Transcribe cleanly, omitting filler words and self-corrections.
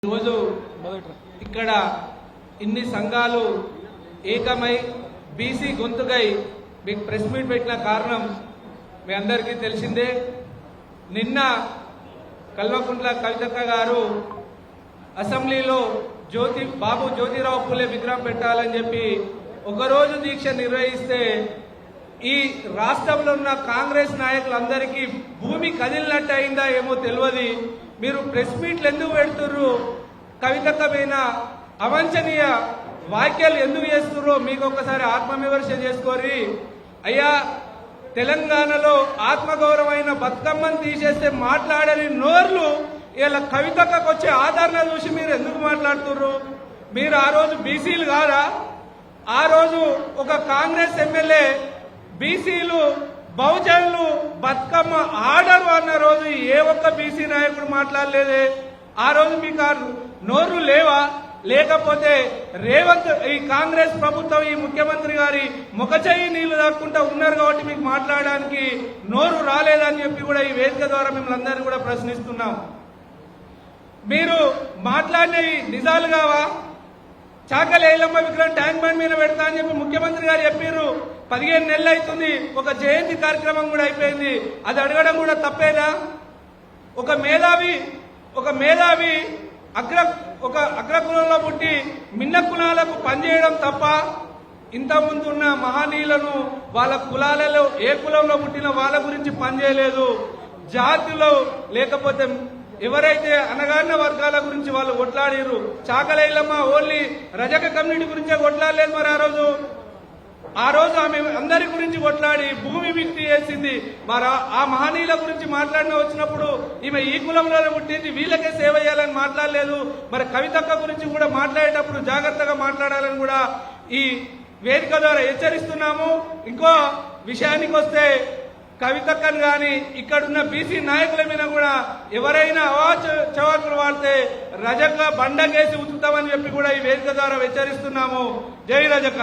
రోజు ఇక్కడ ఇన్ని సంఘాలు ఏకమై బీసీ గొంతుకై మీకు ప్రెస్ మీట్ పెట్టిన కారణం మీ అందరికీ తెలిసిందే. నిన్న కల్వకుంట్ల కవితక్క గారు అసెంబ్లీలో బాబు జ్యోతిరావు పూలే విగ్రహం పెట్టాలని చెప్పి ఒకరోజు దీక్ష నిర్వహిస్తే ఈ రాష్ట్రంలో ఉన్న కాంగ్రెస్ నాయకులందరికీ భూమి కదిలినట్టు అయిందా ఏమో తెలియదు. మీరు ప్రెస్ మీట్లు ఎందుకు పెడుతుర్రు, కవితక్క పైన అవాంఛనీయ వ్యాఖ్యలు ఎందుకు చేస్తుర్రో మీకు ఒక్కసారి ఆత్మవిమర్శ చేసుకోరి. అయ్యా, తెలంగాణలో ఆత్మగౌరవమైన బతుకమ్మను తీసేస్తే మాట్లాడని నోర్లు ఇలా కవితక్కకు వచ్చే ఆదరణ చూసి మీరు ఎందుకు మాట్లాడుతుర్రు? మీరు ఆ రోజు బీసీలు కాదా? ఆ రోజు ఒక కాంగ్రెస్ ఎమ్మెల్యే బీసీలు బహుజనులు బతుకమ్మ ఆడరు అన్న రోజు ఏ ఒక్క బీసీ నాయకుడు మాట్లాడలేదే. ఆ రోజు మీకు నోర్లు లేవా? లేకపోతే రేవంత్ ఈ కాంగ్రెస్ ప్రభుత్వం ఈ ముఖ్యమంత్రి గారి ముఖచెయ్యి నీళ్లు దాక్కుంటా ఉన్నారు కాబట్టి మీకు మాట్లాడడానికి నోరు రాలేదని చెప్పి కూడా ఈ వేదిక ద్వారా మిమ్మల్ని అందరినీ కూడా ప్రశ్నిస్తున్నాం. మీరు మాట్లాడినవి నిజాలు కావా? చాకలి ఐలమ్మ విగ్రహం ట్యాంక్ బండ్ మీద పెడతా అని చెప్పి ముఖ్యమంత్రి గారు చెప్పారు. 15 నెలలు అవుతుంది, ఒక జయంతి కార్యక్రమం కూడా అయిపోయింది. అది అడగడం కూడా తప్పేనా? ఒక మేధావి అగ్రకులంలో పుట్టి మిన్న కులాలకు పనిచేయడం తప్ప ఇంత ముందున్న మహనీయులను వాళ్ళ కులాలలో ఏ కులంలో పుట్టిన వాళ్ళ గురించి పనిచేయలేదు. జాతిలో లేకపోతే ఎవరైతే అనగారిన వర్గాల గురించి వాళ్ళు కొట్లాడారు. చాకలైలమ్మ ఓన్లీ రజక కమ్యూనిటీ గురించే కొట్లాడలేదు. మరి ఆ రోజు ఆమె అందరి గురించి కొట్లాడి భూమి విక్తి చేసింది. మరి ఆ మహనీయుల గురించి మాట్లాడిన వచ్చినప్పుడు ఈమె ఈ కులంలోనే పుట్టింది, వీళ్ళకే సేవ చేయాలని మాట్లాడలేదు. మరి కవితక్క గురించి కూడా మాట్లాడేటప్పుడు జాగ్రత్తగా మాట్లాడాలని కూడా ఈ వేదిక ద్వారా హెచ్చరిస్తున్నాము. ఇంకో విషయానికి వస్తే కవితక్కను గాని ఇక్కడున్న బీసీ నాయకుల మీద కూడా ఎవరైనా చవాకులు వాడితే రజక బండకేసి ఉతుకుతామని చెప్పి కూడా ఈ వేదిక ద్వారా హెచ్చరిస్తున్నాము. జై రజక.